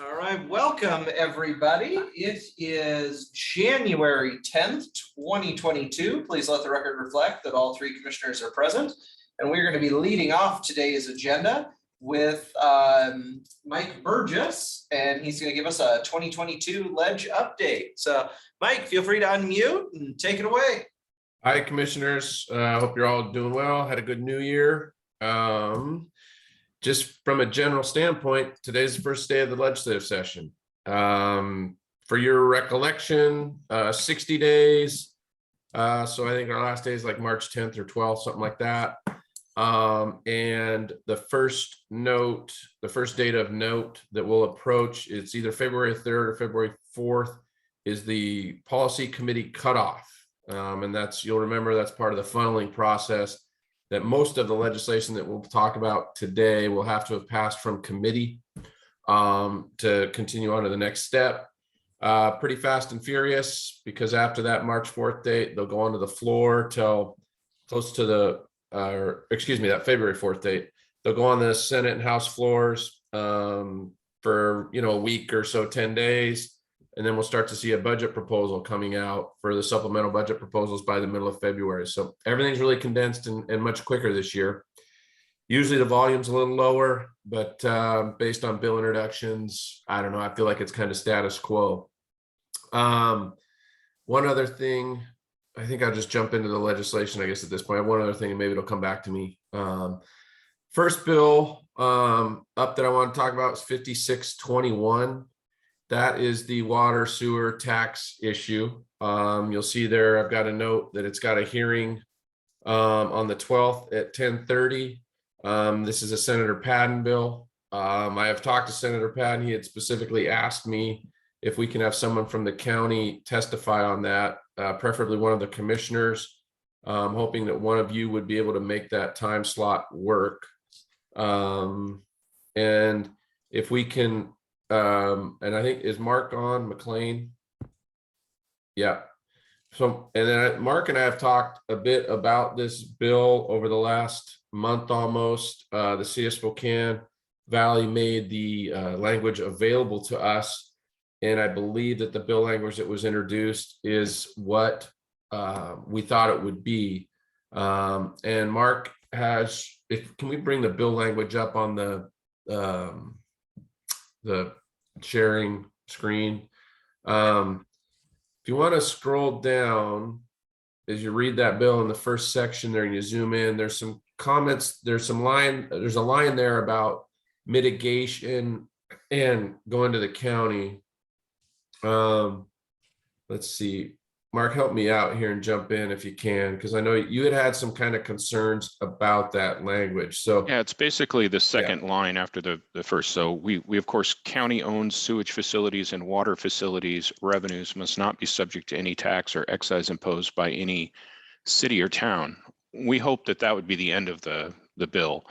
All right, welcome everybody. It is January 10th, 2022. Please let the record reflect that all three commissioners are present. And we're going to be leading off today's agenda with Mike Burgess, and he's going to give us a 2022 ledge update. So Mike, feel free to unmute and take it away. Hi, commissioners. I hope you're all doing well. Had a good new year. Just from a general standpoint, today's the first day of the legislative session. For your recollection, 60 days. So I think our last day is like March 10th or 12th, something like that. And the first date of note that we'll approach, it's either February 3rd or February 4th, is the policy committee cutoff. And you'll remember that's part of the funneling process, that most of the legislation that we'll talk about today will have to have passed from committee to continue on to the next step. Pretty fast and furious, because after that March 4th date, they'll go onto the floor till close to that February 4th date. They'll go on the Senate and House floors for a week or so, 10 days. And then we'll start to see a budget proposal coming out for the supplemental budget proposals by the middle of February. So everything's really condensed and much quicker this year. Usually the volume's a little lower, but based on bill introductions, I don't know, I feel like it's kind of status quo. One other thing, I think I'll just jump into the legislation, I guess, at this point. One other thing, and maybe it'll come back to me. First bill up that I want to talk about is 5621. That is the water sewer tax issue. You'll see there, I've got a note that it's got a hearing on the 12th at 10:30. This is a Senator Padden bill. I have talked to Senator Padden. He had specifically asked me if we can have someone from the county testify on that, preferably one of the commissioners. I'm hoping that one of you would be able to make that time slot work. And if we can, and I think, is Mark on McLean? Yeah. So, and then Mark and I have talked a bit about this bill over the last month almost. The city of Spokane Valley made the language available to us. And I believe that the bill language that was introduced is what we thought it would be. And Mark has, can we bring the bill language up on the sharing screen? If you want to scroll down as you read that bill in the first section there and you zoom in, there's some comments, there's a line there about mitigation and going to the county. Let's see, Mark, help me out here and jump in if you can, because I know you had some kind of concerns about that language. So yeah, it's basically the second line after the first. So we of course, county-owned sewage facilities and water facilities revenues must not be subject to any tax or excise imposed by any city or town. We hope that would be the end of the bill.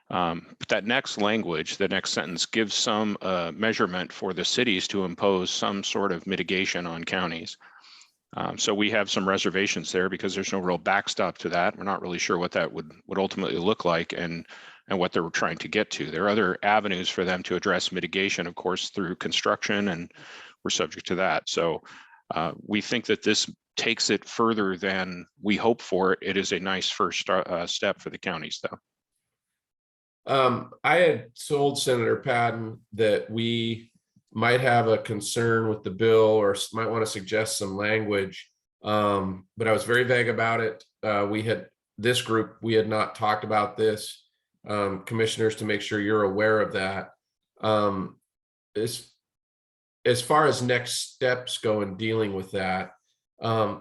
But that next language, the next sentence, gives some measurement for the cities to impose some sort of mitigation on counties. So we have some reservations there because there's no real backstop to that. We're not really sure what that would ultimately look like and what they're trying to get to. There are other avenues for them to address mitigation, of course, through construction, and we're subject to that. So we think that this takes it further than we hope for. It is a nice first step for the counties, though. I had told Senator Padden that we might have a concern with the bill or might want to suggest some language, but I was very vague about it. We had not talked about this, commissioners, to make sure you're aware of that. As far as next steps go in dealing with that,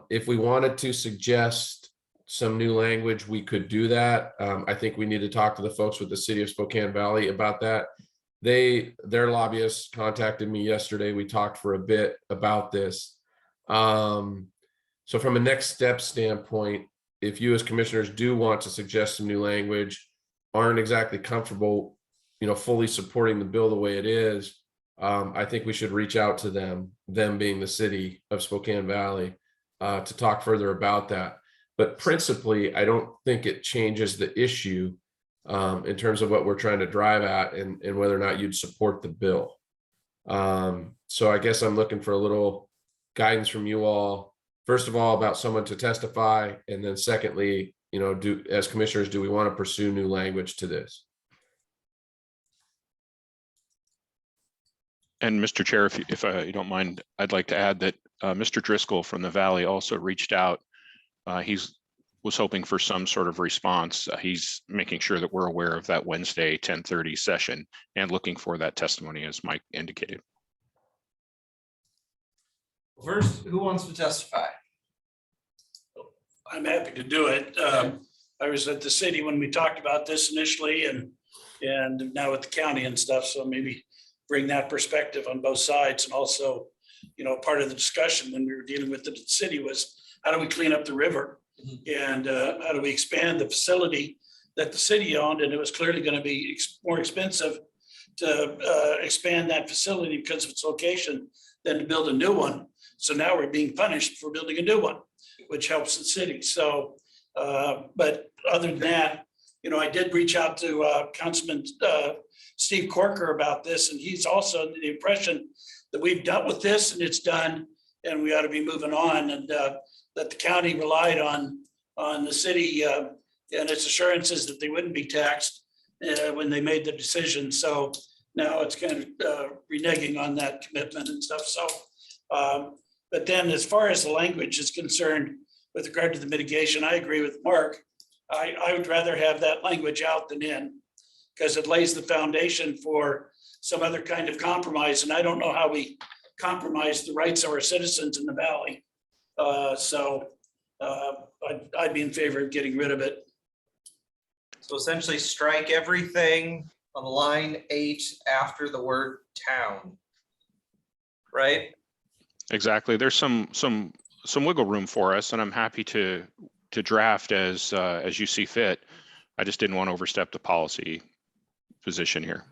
if we wanted to suggest some new language, we could do that. I think we need to talk to the folks with the city of Spokane Valley about that. Their lobbyists contacted me yesterday. We talked for a bit about this. So from a next step standpoint, if you as commissioners do want to suggest some new language, aren't exactly comfortable, fully supporting the bill the way it is, I think we should reach out to them being the city of Spokane Valley, to talk further about that. But principally, I don't think it changes the issue in terms of what we're trying to drive at and whether or not you'd support the bill. So I guess I'm looking for a little guidance from you all. First of all, about someone to testify, and then secondly, as commissioners, do we want to pursue new language to this? And Mr. Chair, if you don't mind, I'd like to add that Mr. Driscoll from the Valley also reached out. Was hoping for some sort of response. He's making sure that we're aware of that Wednesday 10:30 session and looking for that testimony, as Mike indicated. First, who wants to testify? I'm happy to do it. I was at the city when we talked about this initially and now with the county and stuff. So maybe bring that perspective on both sides. And also, part of the discussion when we were dealing with the city was how do we clean up the river? And how do we expand the facility that the city owned? And it was clearly going to be more expensive to expand that facility because of its location than to build a new one. So now we're being punished for building a new one, which helps the city. So, but other than that, I did reach out to Councilman Steve Corker about this, and he's also under the impression that we've dealt with this and it's done, and we ought to be moving on, and that the county relied on the city and its assurances that they wouldn't be taxed when they made the decision. So now it's kind of reneging on that commitment and stuff. So, but then as far as the language is concerned, with regard to the mitigation, I agree with Mark. I would rather have that language out than in, because it lays the foundation for some other kind of compromise. And I don't know how we compromise the rights of our citizens in the Valley. So I'd be in favor of getting rid of it. So essentially strike everything on line 8 after the word town, right? Exactly. There's some wiggle room for us, and I'm happy to draft as you see fit. I just didn't want to overstep the policy position here.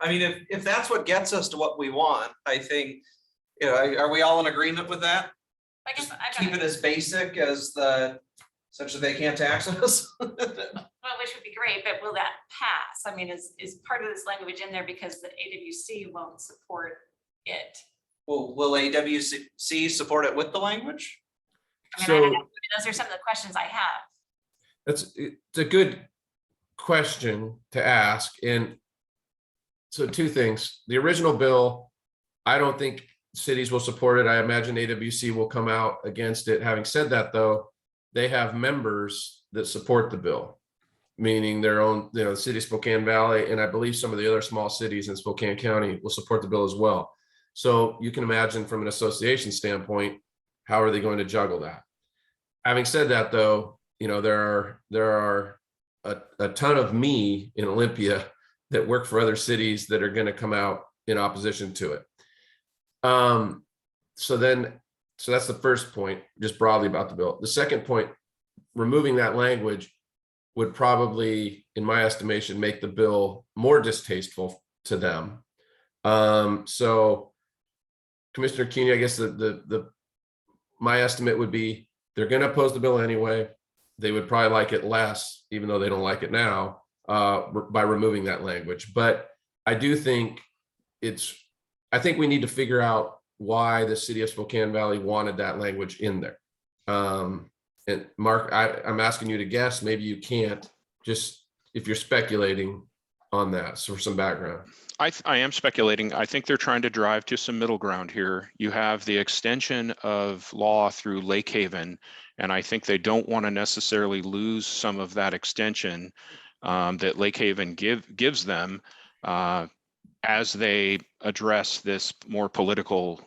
I mean, if that's what gets us to what we want, I think, are we all in agreement with that? I guess Keep it as basic as essentially they can't tax us. well, which would be great, but will that pass? I mean, is part of this language in there because the AWC won't support it? Will AWC support it with the language? I mean, those are some of the questions I have. It's a good question to ask. And so 2 things. The original bill, I don't think cities will support it. I imagine AWC will come out against it. Having said that, though, they have members that support the bill, meaning their own, the city of Spokane Valley, and I believe some of the other small cities in Spokane County will support the bill as well. So you can imagine from an association standpoint, how are they going to juggle that? Having said that, though, there are a ton of me in Olympia that work for other cities that are going to come out in opposition to it. So that's the first point, just broadly about the bill. The second point, removing that language would probably, in my estimation, make the bill more distasteful to them. So Commissioner Keeney, I guess my estimate would be they're going to oppose the bill anyway. They would probably like it less, even though they don't like it now, by removing that language. But I do think I think we need to figure out why the city of Spokane Valley wanted that language in there. And Mark, I'm asking you to guess, maybe you can't, just if you're speculating on that, so for some background. I am speculating. I think they're trying to drive to some middle ground here. You have the extension of law through Lake Haven, and I think they don't want to necessarily lose some of that extension that Lake Haven gives them as they address this more political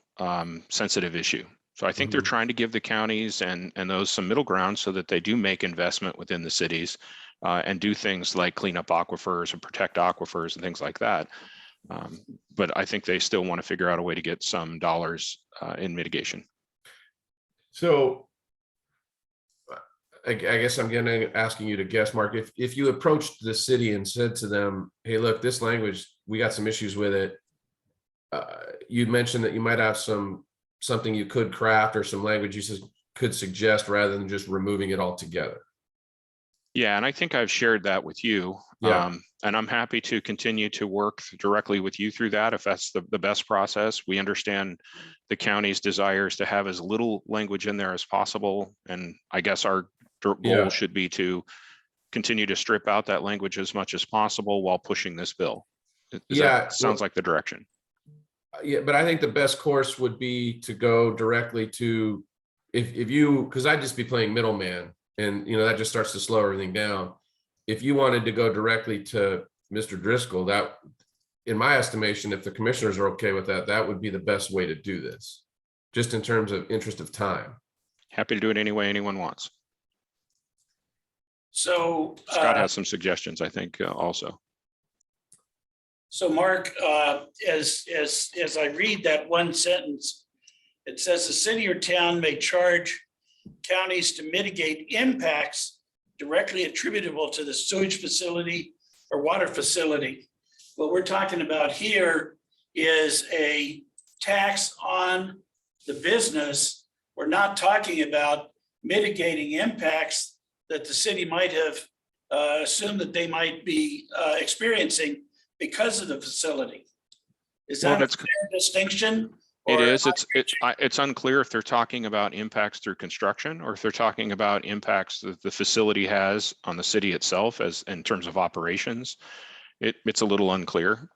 sensitive issue. So I think they're trying to give the counties and those some middle ground so that they do make investment within the cities and do things like clean up aquifers and protect aquifers and things like that. But I think they still want to figure out a way to get some dollars in mitigation. So I guess I'm asking you to guess, Mark, if you approached the city and said to them, hey, look, this language, we got some issues with it. You'd mentioned that you might have something you could craft or some language you could suggest rather than just removing it altogether. Yeah, and I think I've shared that with you. Yeah. And I'm happy to continue to work directly with you through that if that's the best process. We understand the county's desires to have as little language in there as possible. And I guess our goal Yeah. should be to continue to strip out that language as much as possible while pushing this bill. Sounds like the direction. Yeah, but I think the best course would be to go directly to, if you, because I'd just be playing middleman, and that just starts to slow everything down. If you wanted to go directly to Mr. Driscoll, that, in my estimation, if the commissioners are okay with that, that would be the best way to do this, just in terms of interest of time. Happy to do it any way anyone wants. So Scott has some suggestions, I think, also. So Mark, as I read that one sentence, it says the city or town may charge counties to mitigate impacts directly attributable to the sewage facility or water facility. What we're talking about here is a tax on the business. We're not talking about mitigating impacts that the city might have assumed that they might be experiencing because of the facility. Is that a fair distinction? It is. It's unclear if they're talking about impacts through construction or if they're talking about impacts that the facility has on the city itself as in terms of operations. It's a little unclear.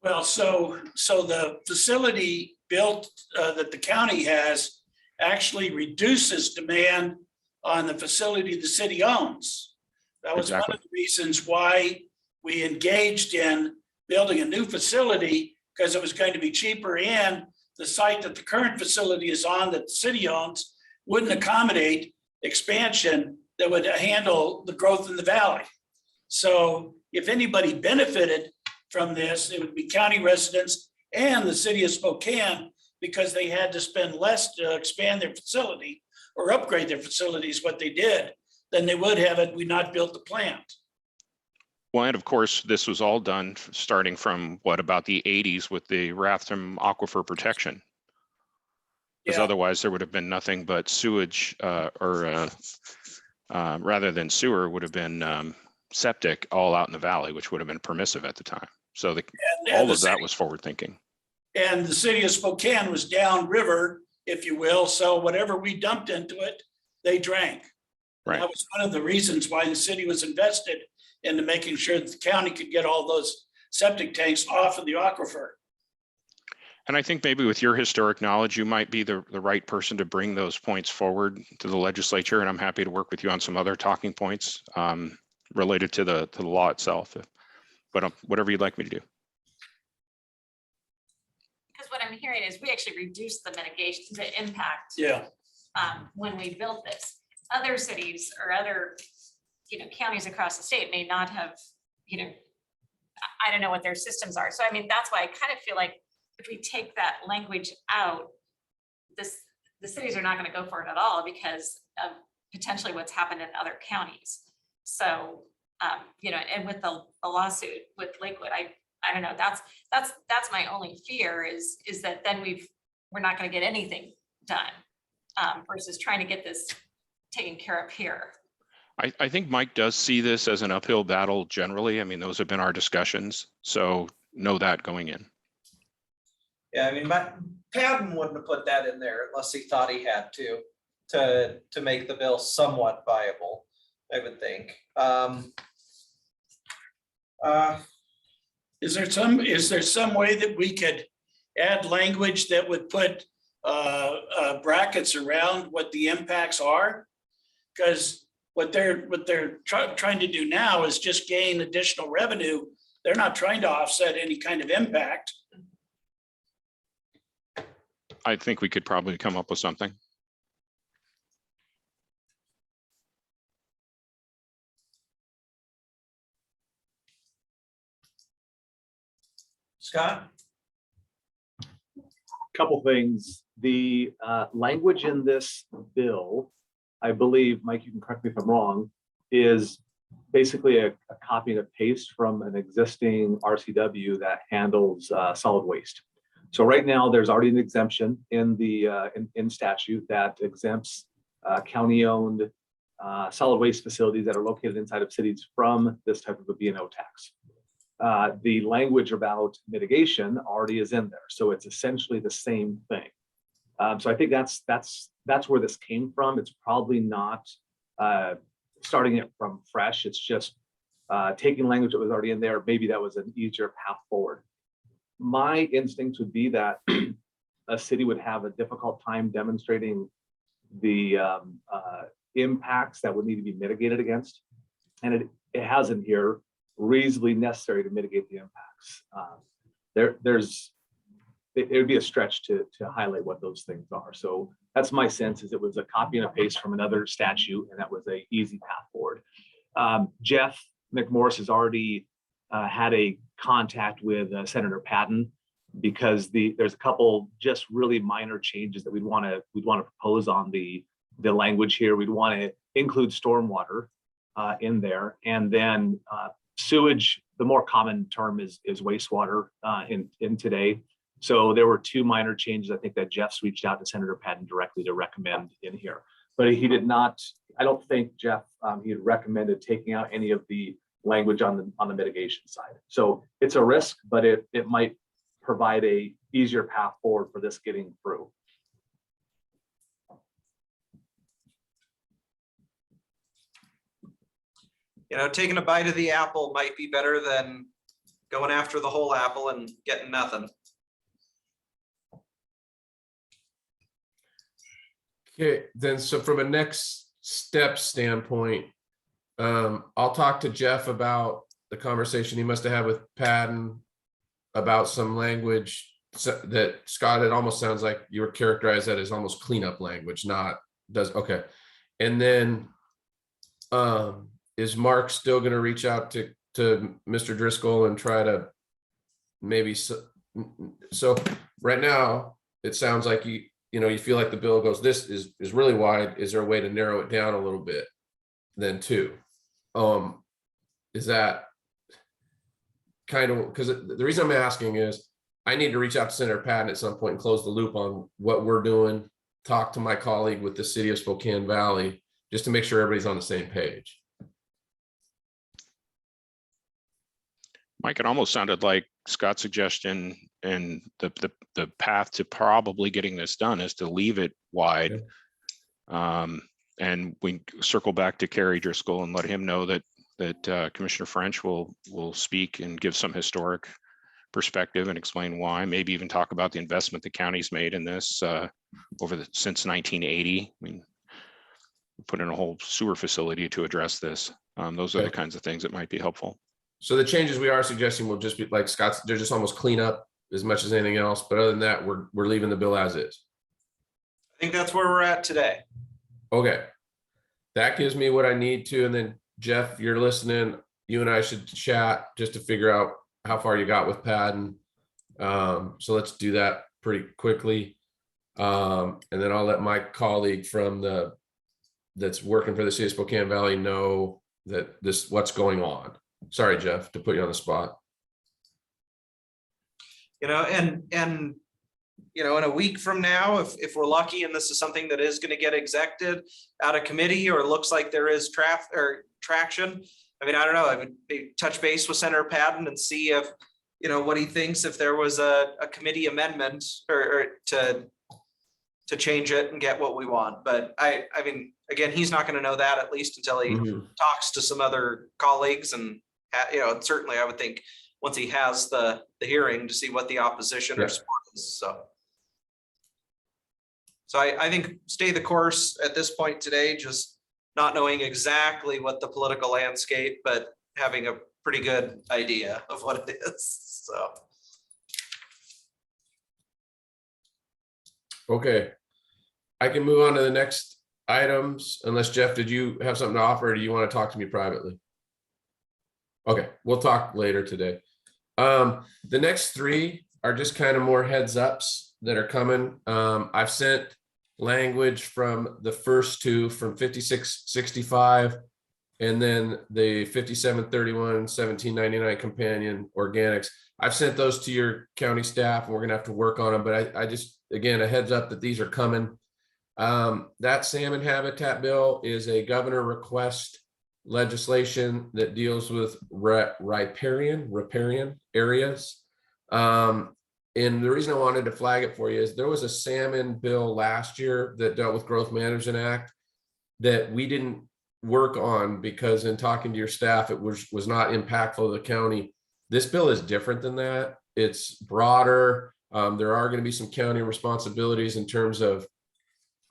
Well, so the facility built that the county has actually reduces demand on the facility the city owns. That was Exactly. one of the reasons why we engaged in building a new facility, because it was going to be cheaper, and the site that the current facility is on that the city owns wouldn't accommodate expansion that would handle the growth in the valley. So if anybody benefited from this, it would be county residents and the city of Spokane, because they had to spend less to expand their facility or upgrade their facilities, what they did, than they would have had we not built the plant. Well, and of course, this was all done starting from about the 80s with the Rathdrum Aquifer Protection. Because otherwise there would have been nothing but sewage rather than sewer would have been septic all out in the valley, which would have been permissive at the time. So all of that was forward thinking. And the city of Spokane was downriver, if you will. So whatever we dumped into it, they drank. Right. That was one of the reasons why the city was invested into making sure that the county could get all those septic tanks off of the aquifer. And I think maybe with your historic knowledge, you might be the right person to bring those points forward to the legislature. And I'm happy to work with you on some other talking points related to the law itself. But whatever you'd like me to do. Because what I'm hearing is we actually reduced the mitigation, the impact. Yeah. When we built this. Other cities or other, counties across the state may not have, I don't know what their systems are. So I mean, that's why I kind of feel like if we take that language out, the cities are not going to go for it at all because of potentially what's happened in other counties. So, and with the lawsuit with Lakewood, I don't know, that's my only fear is that then we're not going to get anything done versus trying to get this taken care of here. I think Mike does see this as an uphill battle generally. I mean, those have been our discussions. So know that going in. Yeah, I mean, Patton wouldn't have put that in there unless he thought he had to make the bill somewhat viable, I would think. Is there some way that we could add language that would put brackets around what the impacts are? Because what they're trying to do now is just gain additional revenue. They're not trying to offset any kind of impact. I think we could probably come up with something. Scott? Couple things. The language in this bill, I believe, Mike, you can correct me if I'm wrong, is basically a copy and a paste from an existing RCW that handles solid waste. So right now, there's already an exemption in the in statute that exempts county-owned solid waste facilities that are located inside of cities from this type of a B&O tax. The language about mitigation already is in there, so it's essentially the same thing. So I think that's where this came from. It's probably not starting it from fresh. It's just taking language that was already in there. Maybe that was an easier path forward. My instinct would be that a city would have a difficult time demonstrating the impacts that would need to be mitigated against. And it has in here reasonably necessary to mitigate the impacts. It would be a stretch to highlight what those things are. So that's my sense, is it was a copy and a paste from another statute, and that was a easy path forward. Jeff McMorris has already had a contact with Senator Patton, because there's a couple just really minor changes that we'd want to propose on the language here. We'd want to include stormwater in there, and then sewage. The more common term is wastewater in today. So there were two minor changes, I think, that Jeff's reached out to Senator Patton directly to recommend in here. But he did not, I don't think, Jeff, he had recommended taking out any of the language on the mitigation side. So it's a risk, but it might provide a easier path forward for this getting through. You know, taking a bite of the apple might be better than going after the whole apple and getting nothing. Okay, then, so from a next step standpoint, I'll talk to Jeff about the conversation he must have had with Patton about some language that, Scott, it almost sounds like you were characterized that as almost cleanup language, okay. And then is Mark still going to reach out to Mr. Driscoll and try to maybe, so right now, it sounds like you feel like the bill goes, this is really wide. Is there a way to narrow it down a little bit then too? Is that kind of, because the reason I'm asking is I need to reach out to Senator Patton at some point and close the loop on what we're doing, talk to my colleague with the city of Spokane Valley, just to make sure everybody's on the same page. Mike, it almost sounded like Scott's suggestion and the path to probably getting this done is to leave it wide. And we circle back to Kerry Driscoll and let him know that Commissioner French will speak and give some historic perspective and explain why, maybe even talk about the investment the county's made in this since 1980. I mean, we put in a whole sewer facility to address this. Those are the kinds of things that might be helpful. So the changes we are suggesting will just be like Scott's, they're just almost clean up as much as anything else. But other than that, we're leaving the bill as is. I think that's where we're at today. Okay. That gives me what I need to. And then Jeff, you're listening. You and I should chat just to figure out how far you got with Patton. So let's do that pretty quickly. And then I'll let my colleague that's working for the city of Spokane Valley know that what's going on. Sorry, Jeff, to put you on the spot. And in a week from now, if we're lucky and this is something that is going to get exected out of committee, or looks like there is traction, I mean, I don't know, I would touch base with Senator Patton and see if, what he thinks, if there was a committee amendment or to change it and get what we want. But I mean, again, he's not going to know that, at least until he talks to some other colleagues. And, certainly I would think once he has the hearing to see what the opposition or support is. So I think stay the course at this point today, just not knowing exactly what the political landscape, but having a pretty good idea of what it is. So. Okay. I can move on to the next items, unless Jeff, did you have something to offer, or do you want to talk to me privately? Okay, we'll talk later today. The next three are just kind of more heads ups that are coming. I've sent language from the first two, from 5665 and then the 5731, 1799 companion organics. I've sent those to your county staff and we're gonna have to work on them, but I just, again, a heads up that these are coming. That salmon habitat bill is a governor request legislation that deals with riparian areas. And the reason I wanted to flag it for you is there was a salmon bill last year that dealt with Growth Management Act that we didn't work on because in talking to your staff, it was not impactful to the county. This bill is different than that. It's broader. There are going to be some county responsibilities in terms of,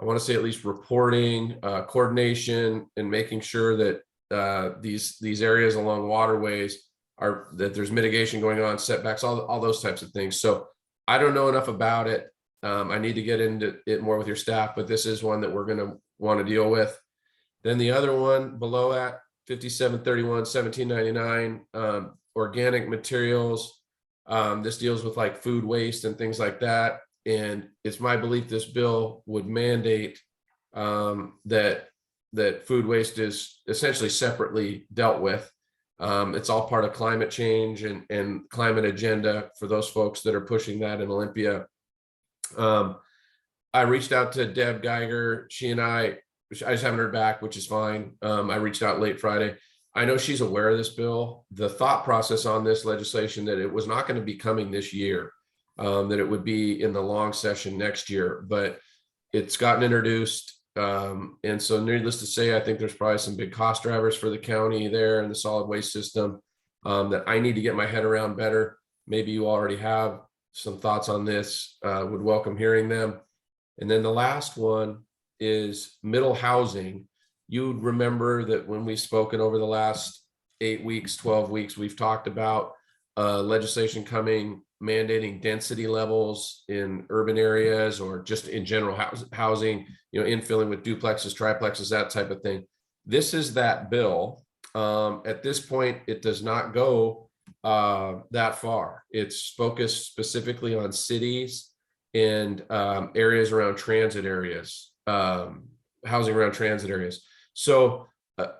I want to say at least reporting, coordination, and making sure that these areas along waterways that there's mitigation going on, setbacks, all those types of things. So I don't know enough about it. I need to get into it more with your staff, but this is one that we're going to want to deal with. Then the other one below that, 5731, 1799, organic materials. This deals with like food waste and things like that. And it's my belief this bill would mandate that food waste is essentially separately dealt with. It's all part of climate change and climate agenda for those folks that are pushing that in Olympia. I reached out to Deb Geiger. She and I just haven't heard back, which is fine. I reached out late Friday. I know she's aware of this bill. The thought process on this legislation that it was not going to be coming this year, that it would be in the long session next year, but it's gotten introduced. And so needless to say, I think there's probably some big cost drivers for the county there and the solid waste system that I need to get my head around better. Maybe you already have some thoughts on this, would welcome hearing them. And then the last one is middle housing. You'd remember that when we've spoken over the last 8 weeks, 12 weeks, we've talked about legislation coming mandating density levels in urban areas or just in general housing, infilling with duplexes, triplexes, that type of thing. This is that bill. At this point, it does not go that far. It's focused specifically on cities and areas around transit areas, housing around transit areas. So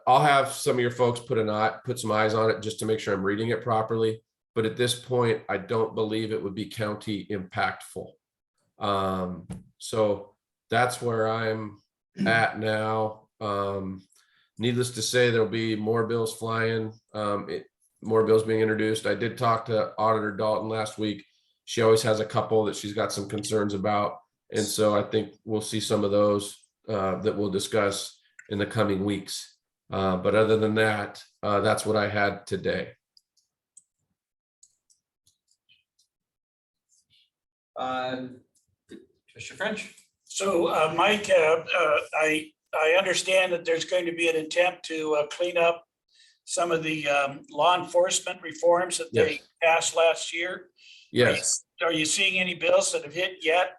I'll have some of your folks put some eyes on it just to make sure I'm reading it properly. But at this point, I don't believe it would be county impactful. So that's where I'm at now. Needless to say, there'll be more bills flying, more bills being introduced. I did talk to Auditor Dalton last week. She always has a couple that she's got some concerns about. And so I think we'll see some of those that we'll discuss in the coming weeks. But other than that, that's what I had today. Mr. French. So, Mike, I understand that there's going to be an attempt to clean up some of the law enforcement reforms that they Yes. passed last year. Yes. Are you seeing any bills that have hit yet?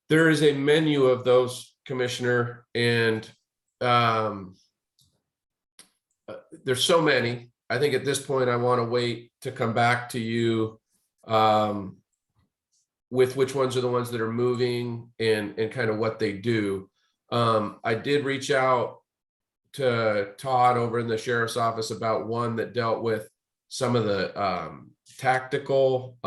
There is a menu of those, Commissioner, and there's so many. I think at this point, I want to wait to come back to you with which ones are the ones that are moving and kind of what they do. I did reach out to Todd over in the sheriff's office about one that dealt with some of the tactical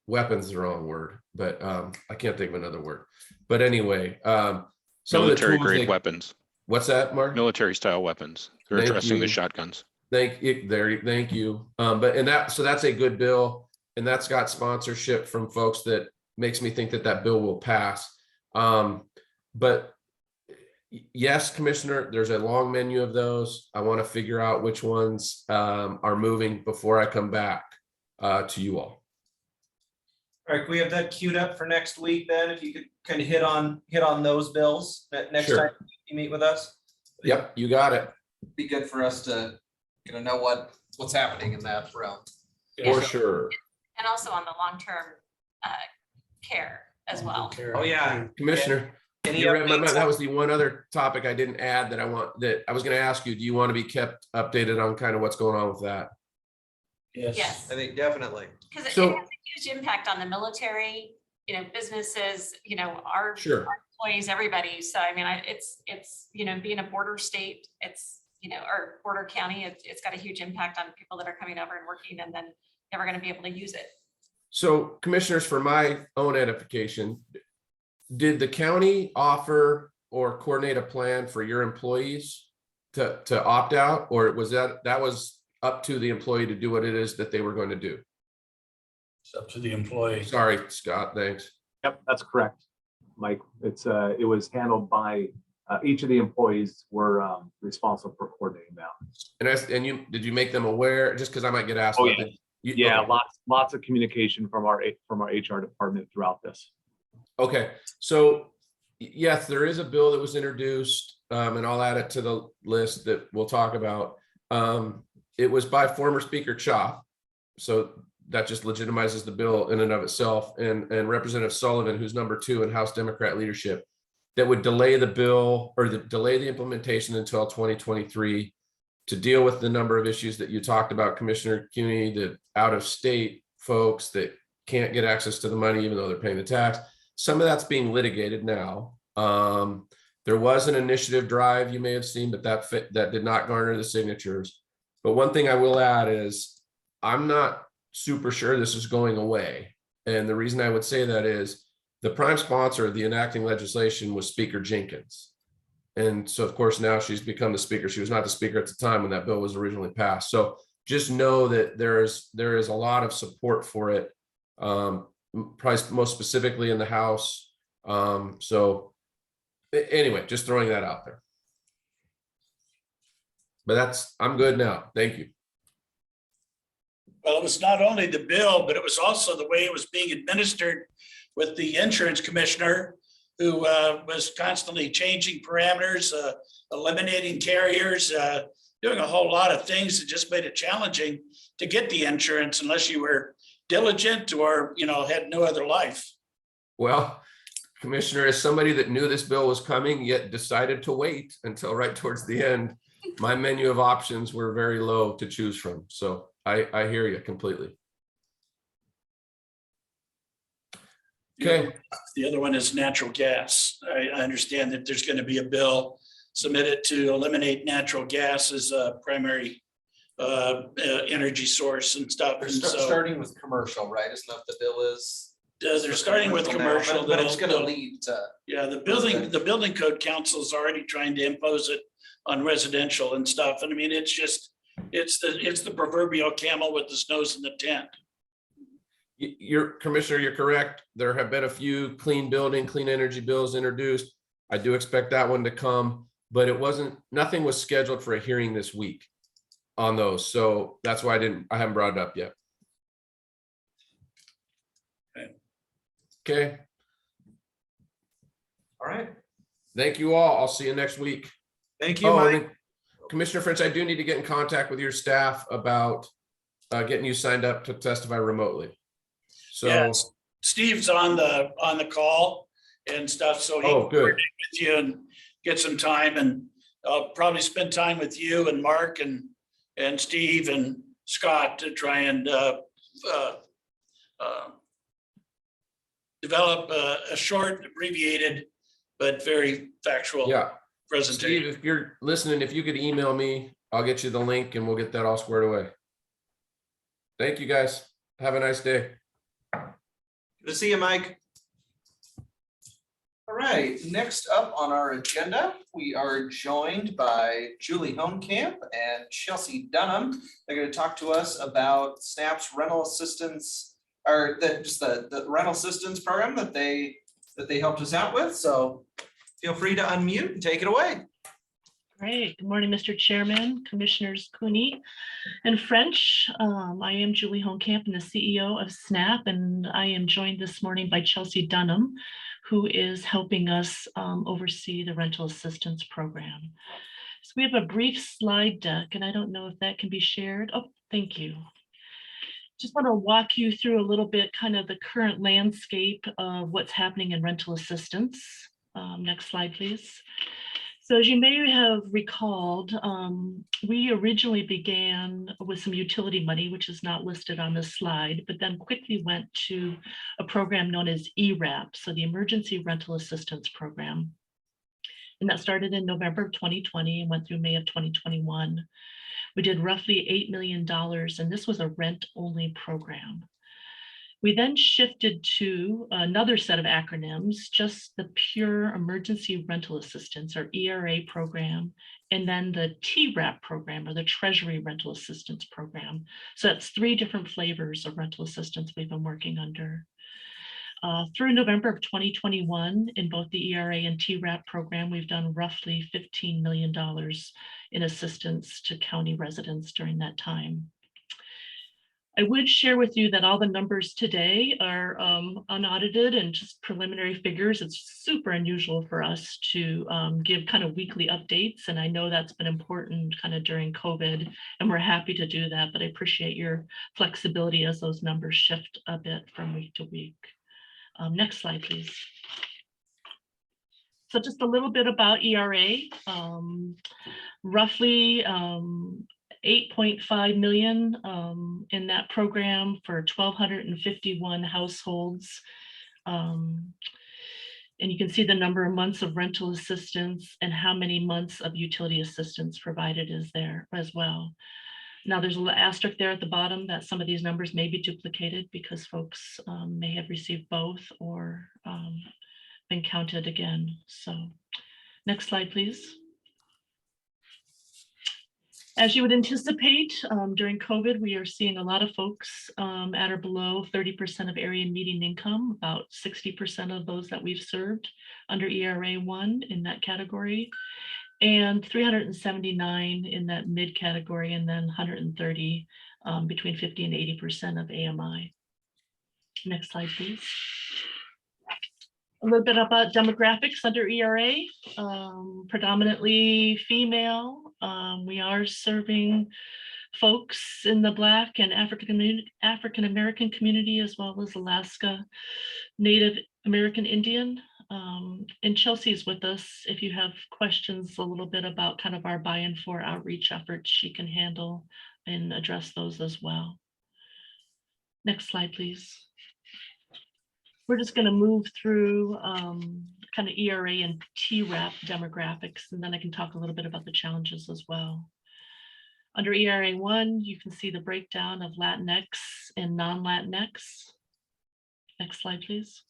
weapons, the wrong word, but I can't think of another word. But anyway, some Military of the tools grade weapons, What's that, Mark? military style weapons. They're Thank addressing the you. shotguns. Thank you. So that's a good bill, and that's got sponsorship from folks that makes me think that bill will pass. But yes, Commissioner, there's a long menu of those. I want to figure out which ones are moving before I come back to you all. All right, can we have that queued up for next week then? If you could kind of hit on those bills next Sure. time you meet with us. Yep, you got it. Be good for us to know what's happening in that realm. For sure. And also on the long-term care as well. Oh, yeah. Commissioner, Any you read my updates? mind. That was the one other topic I didn't add that I was going to ask you. Do you want to be kept updated on kind of what's going on with that? Yes, I think definitely. because it So- has a huge impact on the military, businesses, our Sure. employees, everybody. So I mean, it's being a border state, it's, or border county, it's got a huge impact on people that are coming over and working and then never going to be able to use it. So commissioners, for my own edification, did the county offer or coordinate a plan for your employees to opt out, or was that was up to the employee to do what it is that they were going to do? It's up to the employee. Sorry, Scott, thanks. Yep, that's correct, Mike. It was handled by, each of the employees were responsible for coordinating that. And did you make them aware, just because I might get asked? Oh, about yeah. it? Yeah, Okay. lots of communication from our HR department throughout this. Okay, so yes, there is a bill that was introduced, and I'll add it to the list that we'll talk about. It was by former Speaker Chop, so that just legitimizes the bill in and of itself, and Representative Sullivan, who's number 2 in House Democrat leadership, that would delay the bill or delay the implementation until 2023 to deal with the number of issues that you talked about, Commissioner CUNY, the out-of-state folks that can't get access to the money even though they're paying the tax. Some of that's being litigated now. There was an initiative drive you may have seen, but that did not garner the signatures. But one thing I will add is I'm not super sure this is going away. And the reason I would say that is the prime sponsor of the enacting legislation was Speaker Jenkins. And so, of course, now she's become the speaker. She was not the speaker at the time when that bill was originally passed. So just know that there is a lot of support for it, probably most specifically in the House. So anyway, just throwing that out there. But I'm good now. Thank you. Well, it was not only the bill, but it was also the way it was being administered with the insurance commissioner, who was constantly changing parameters, eliminating carriers, doing a whole lot of things that just made it challenging to get the insurance unless you were diligent or, had no other life. Well, Commissioner, as somebody that knew this bill was coming, yet decided to wait until right towards the end, my menu of options were very low to choose from. So I hear you completely. Okay. The other one is natural gas. I understand that there's going to be a bill submitted to eliminate natural gas as a primary energy source and stuff. They're And so starting with commercial, right? Isn't that what the bill is? they're starting with commercial. But it's gonna They'll- lead to, Yeah, the building code council is already trying to impose it on residential and stuff. And I mean, it's the proverbial camel with the nose in the tent. Commissioner, you're correct. There have been a few clean building, clean energy bills introduced. I do expect that one to come, but nothing was scheduled for a hearing this week on those. So that's why I haven't brought it up yet. Okay. all right. Thank you all. I'll see you next week. Thank you, Oh, and Mike. then, Commissioner French, I do need to get in contact with your staff about getting you signed up to testify remotely. So, Yes, Steve's on the call and stuff, so he oh, can good. coordinate with you and get some time, and I'll probably spend time with you and Mark and Steve and Scott to try and develop a short, abbreviated, but very factual Yeah. presentation. Steve, if you're listening, if you could email me, I'll get you the link and we'll get that all squared away. Thank you, guys. Have a nice day. Good to see you, Mike. All right, next up on our agenda, we are joined by Julie Homekamp and Chelsea Dunham. They're going to talk to us about SNAP's rental assistance, or the rental assistance program that they helped us out with. So feel free to unmute and take it away. Great. Good morning, Mr. Chairman, Commissioners Cooney and French. I am Julie Homekamp, and the CEO of SNAP, and I am joined this morning by Chelsea Dunham, who is helping us oversee the rental assistance program. So we have a brief slide deck, and I don't know if that can be shared. Oh, thank you. Just want to walk you through a little bit kind of the current landscape of what's happening in rental assistance. Next slide, please. So as you may have recalled, we originally began with some utility money, which is not listed on this slide, but then quickly went to a program known as ERAP, so the Emergency Rental Assistance Program. And that started in November of 2020 and went through May of 2021. We did roughly $8 million, and this was a rent-only program. We then shifted to another set of acronyms, just the pure emergency rental assistance or ERA program, and then the TRAP program or the Treasury Rental Assistance Program. So that's 3 different flavors of rental assistance we've been working under. Through November of 2021, in both the ERA and TRAP program, we've done roughly $15 million in assistance to county residents during that time. I would share with you that all the numbers today are unaudited and just preliminary figures. It's super unusual for us to give kind of weekly updates. And I know that's been important kind of during COVID, and we're happy to do that, but I appreciate your flexibility as those numbers shift a bit from week to week. Next slide, please. So just a little bit about ERA. Roughly 8.5 million in that program for 1,251 households. And you can see the number of months of rental assistance and how many months of utility assistance provided is there as well. Now there's a little asterisk there at the bottom that some of these numbers may be duplicated because folks may have received both or been counted again. So next slide, please. As you would anticipate, during COVID, we are seeing a lot of folks at or below 30% of area median income, about 60% of those that we've served under ERA 1 in that category, and 379 in that mid category, and then 130 between 50 and 80% of AMI. Next slide, please. A little bit about demographics under ERA, predominantly female. We are serving folks in the Black and African American community, as well as Alaska Native American Indian. And Chelsea's with us. If you have questions a little bit about kind of our by and for outreach efforts, she can handle and address those as well. Next slide, please. We're just going to move through kind of ERA and TRAP demographics, and then I can talk a little bit about the challenges as well. Under ERA 1, you can see the breakdown of Latinx and non-Latinx. Next slide, please.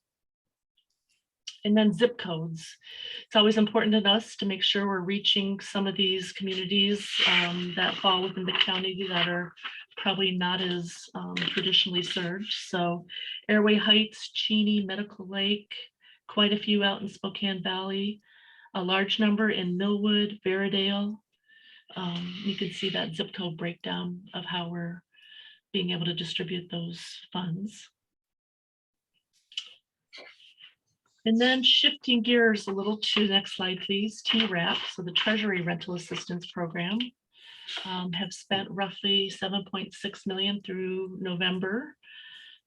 And then zip codes. It's always important to us to make sure we're reaching some of these communities that fall within the county that are probably not as traditionally served. So Airway Heights, Cheney, Medical Lake, quite a few out in Spokane Valley, a large number in Millwood, Veradale. You can see that zip code breakdown of how we're being able to distribute those funds. And then shifting gears a little to the next slide, please, TRAP, so the Treasury Rental Assistance Program, have spent roughly 7.6 million through November,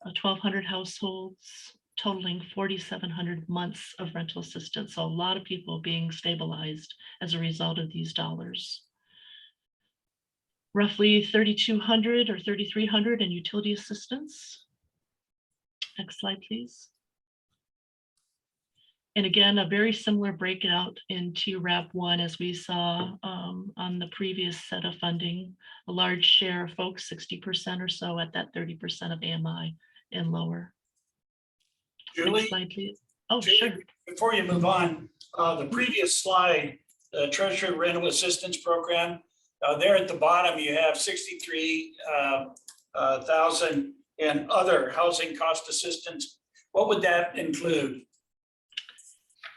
1,200 households, totaling 4,700 months of rental assistance. So a lot of people being stabilized as a result of these dollars. Roughly 3,200 or 3,300 in utility assistance. Next slide, please. And again, a very similar breakout in TRAP 1 as we saw on the previous set of funding. A large share of folks, 60% or so at that 30% of AMI and lower. Julie? Next slide, please. Oh, Julie, sure. before you move on, the previous slide, the Treasury Rental Assistance Program, there at the bottom, you have 63,000 in other housing cost assistance. What would that include?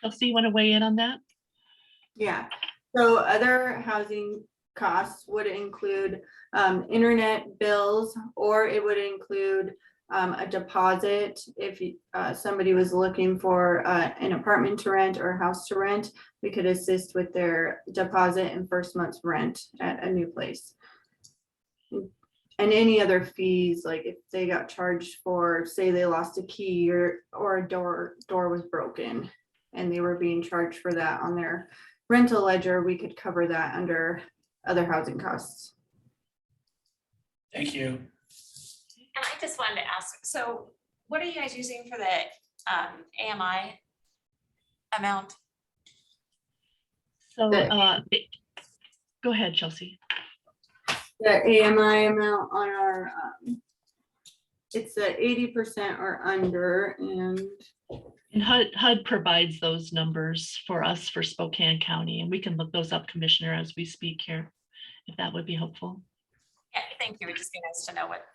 Chelsea, you want to weigh in on that? Yeah, so other housing costs would include internet bills, or it would include a deposit if somebody was looking for an apartment to rent or a house to rent. We could assist with their deposit and first month's rent at a new place. And any other fees, like if they got charged for, say they lost a key or a door was broken and they were being charged for that on their rental ledger, we could cover that under other housing costs. Thank you. And I just wanted to ask, so what are you guys using for the AMI amount? So go ahead, Chelsea. The AMI amount on our it's a 80% or under, and And HUD provides those numbers for us for Spokane County, and we can look those up, Commissioner, as we speak here, if that would be helpful. Yeah, thank you. It'd just be nice to know what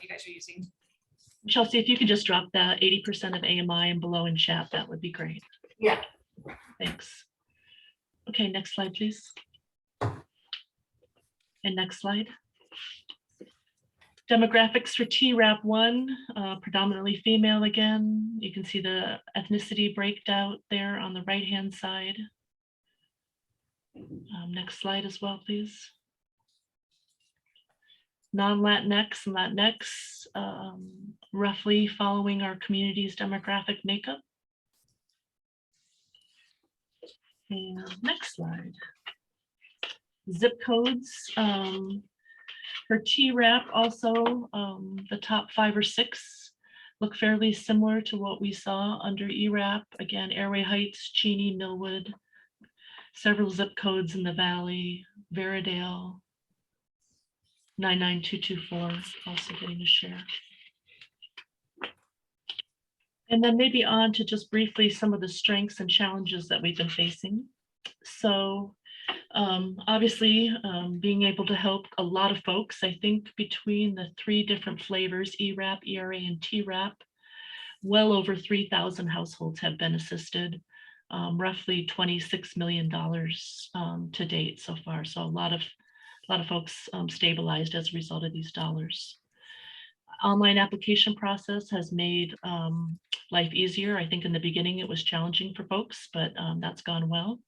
you guys are using. Chelsea, if you could just drop that 80% of AMI and below in chat, that would be great. yeah. Thanks. Okay, next slide, please. And next slide. Demographics for TRAP 1, predominantly female again. You can see the ethnicity breakdown there on the right-hand side. Next slide as well, please. Non-Latinx and Latinx, roughly following our community's demographic makeup. And next slide. Zip codes. For TRAP also, the top 5 or 6 look fairly similar to what we saw under ERAP. Again, Airway Heights, Cheney, Millwood, several zip codes in the valley, Veradale, 99224, also getting a share. And then maybe on to just briefly some of the strengths and challenges that we've been facing. So obviously, being able to help a lot of folks, I think between the 3 different flavors, ERAP, ERA, and TRAP, well over 3,000 households have been assisted, roughly $26 million to date so far. So a lot of folks stabilized as a result of these dollars. Online application process has made life easier. I think in the beginning it was challenging for folks, but that's gone well.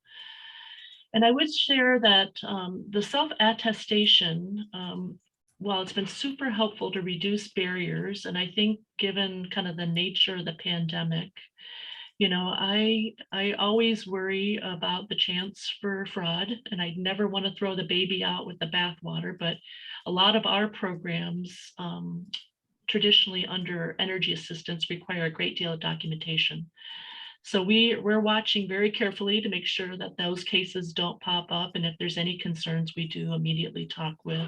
And I would share that the self-attestation, while it's been super helpful to reduce barriers, and I think given kind of the nature of the pandemic, you know, I always worry about the chance for fraud, and I never want to throw the baby out with the bathwater, but a lot of our programs traditionally under energy assistance require a great deal of documentation. So we're watching very carefully to make sure that those cases don't pop up. And if there's any concerns, we do immediately talk with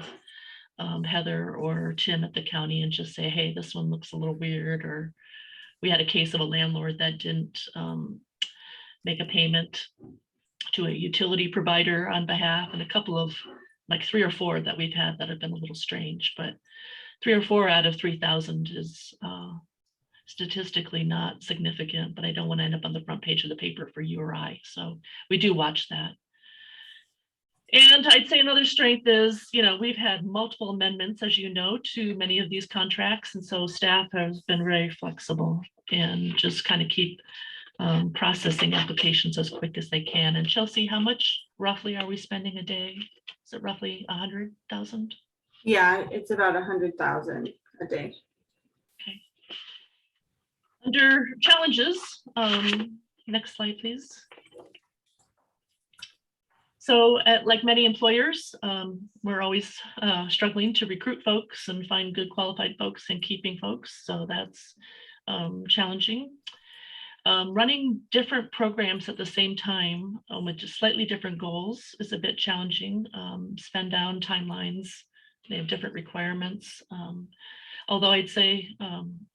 Heather or Tim at the county and just say, hey, this one looks a little weird. Or we had a case of a landlord that didn't make a payment to a utility provider on behalf, and a couple of like 3 or 4 that we've had that have been a little strange, but 3 or 4 out of 3,000 is statistically not significant, but I don't want to end up on the front page of the paper for you or I. So we do watch that. And I'd say another strength is, you know, we've had multiple amendments, as you know, to many of these contracts. And so staff has been very flexible and just kind of keep processing applications as quick as they can. And Chelsea, how much roughly are we spending a day? Is it roughly 100,000? Yeah, it's about 100,000 a day. Okay. Under challenges, next slide, please. So like many employers, we're always struggling to recruit folks and find good qualified folks and keeping folks. So that's challenging. Running different programs at the same time with just slightly different goals is a bit challenging. Spend down timelines, they have different requirements. Although I'd say,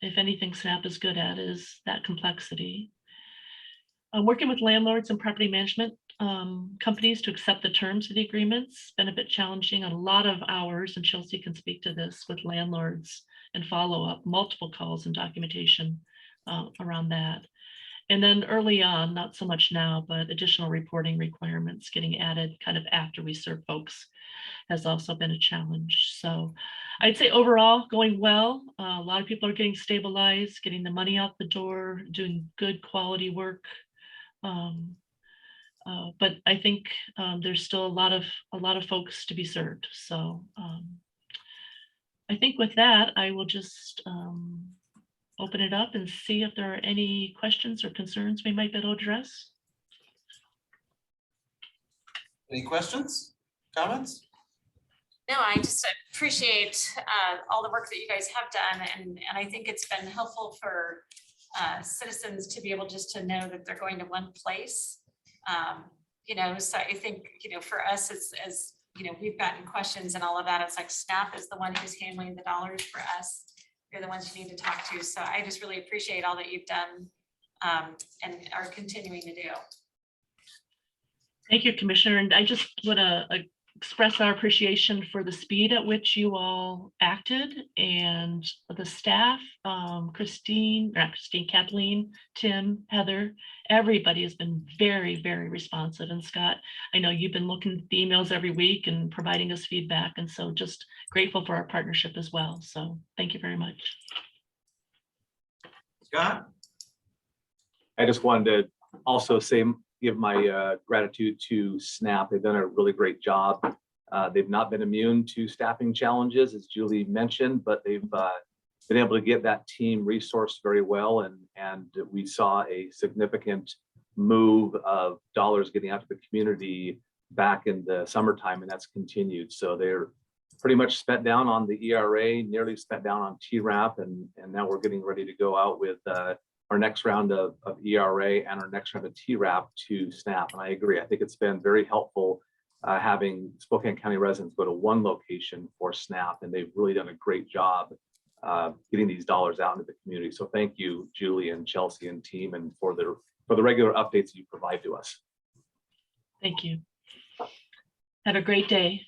if anything SNAP is good at is that complexity. Working with landlords and property management companies to accept the terms of the agreements, been a bit challenging. A lot of hours, and Chelsea can speak to this, with landlords and follow up, multiple calls and documentation around that. And then early on, not so much now, but additional reporting requirements getting added kind of after we serve folks has also been a challenge. So I'd say overall going well. A lot of people are getting stabilized, getting the money out the door, doing good quality work. But I think there's still a lot of folks to be served. So I think with that, I will just open it up and see if there are any questions or concerns we might be able to address. Any questions, comments? No, I just appreciate all the work that you guys have done, and I think it's been helpful for citizens to be able just to know that they're going to one place. You know, so I think, you know, for us as you know, we've gotten questions and all of that. It's like SNAP is the one who's handling the dollars for us. you're the ones you need to talk to. So I just really appreciate all that you've done and are continuing to do. Thank you, Commissioner. And I just want to express our appreciation for the speed at which you all acted, and the staff, Kathleen, Tim, Heather, everybody has been very, very responsive. And Scott, I know you've been looking at the emails every week and providing us feedback. And so just grateful for our partnership as well. So thank you very much. Scott? I just wanted to also give my gratitude to SNAP. They've done a really great job. They've not been immune to staffing challenges, as Julie mentioned, but they've been able to get that team resourced very well. And we saw a significant move of dollars getting out to the community back in the summertime, and that's continued. So they're pretty much spent down on the ERA, nearly spent down on TRAP, and now we're getting ready to go out with our next round of ERA and our next round of TRAP to SNAP. And I agree, I think it's been very helpful having Spokane County residents go to one location for SNAP, and they've really done a great job getting these dollars out into the community. So thank you, Julie and Chelsea and team, and for the regular updates you provide to us. Thank you. Have a great day.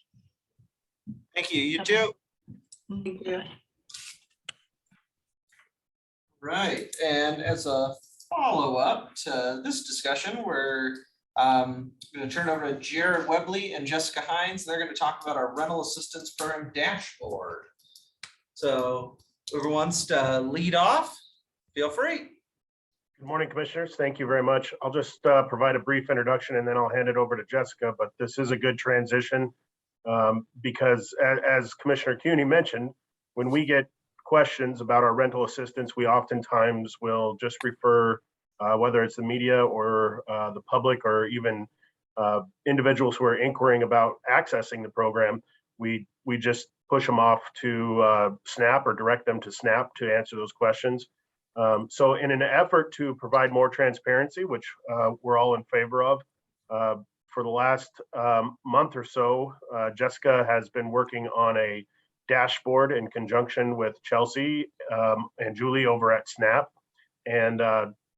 Thank you. You too. Thank you. Bye. Right, and as a follow-up to this discussion, we're going to turn over to Jared Webley and Jessica Hines. They're going to talk about our rental assistance program dashboard. So whoever wants to lead off, feel free. Good morning, Commissioners. Thank you very much. I'll just provide a brief introduction and then I'll hand it over to Jessica, but this is a good transition because as Commissioner CUNY mentioned, when we get questions about our rental assistance, we oftentimes will just refer, whether it's the media or the public or even individuals who are inquiring about accessing the program, we just push them off to SNAP or direct them to SNAP to answer those questions. So in an effort to provide more transparency, which we're all in favor of, for the last month or so, Jessica has been working on a dashboard in conjunction with Chelsea and Julie over at SNAP. And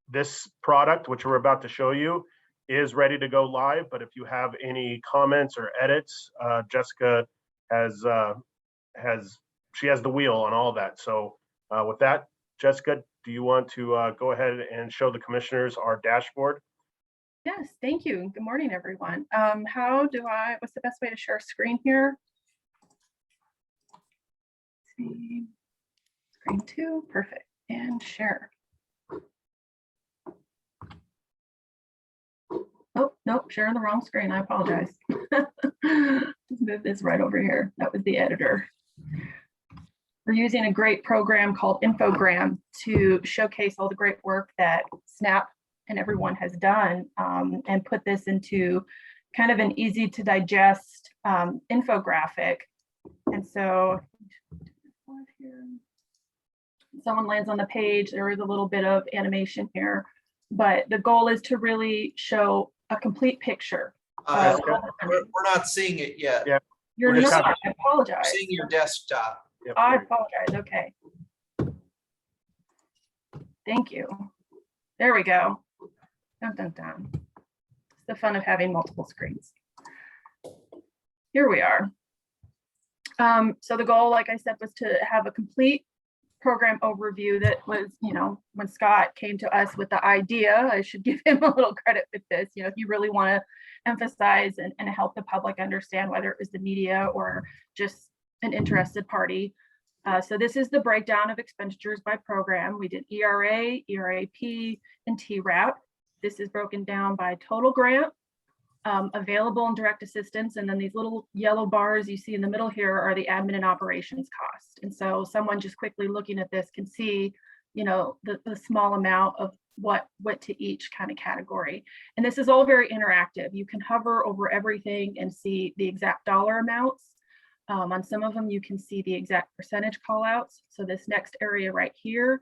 this product, which we're about to show you, is ready to go live. But if you have any comments or edits, Jessica has she has the wheel on all that. So with that, Jessica, do you want to go ahead and show the commissioners our dashboard? Yes, thank you. Good morning, everyone. What's the best way to share screen here? See, screen 2, perfect, and share. Oh, nope, sharing the wrong screen, I apologize. Let's move this right over here. That was the editor. We're using a great program called Infogram to showcase all the great work that SNAP and everyone has done and put this into kind of an easy to digest infographic. And so someone lands on the page, there is a little bit of animation here, but the goal is to really show a complete picture. We're not seeing it yet. Yeah. You're not, I apologize. We're seeing your desktop. Yep. I apologize, okay. Thank you. There we go. Dun, dun, dun. It's the fun of having multiple screens. Here we are. So the goal, like I said, was to have a complete program overview that was, when Scott came to us with the idea, I should give him a little credit with this, if you really want to emphasize and help the public understand whether it was the media or just an interested party. So this is the breakdown of expenditures by program. We did ERA, ERAP, and TRAP. This is broken down by total grant, available and direct assistance. And then these little yellow bars you see in the middle here are the admin and operations cost. And so someone just quickly looking at this can see, the small amount of what went to each kind of category. And this is all very interactive. You can hover over everything and see the exact dollar amounts. On some of them, you can see the exact percentage call outs. So this next area right here,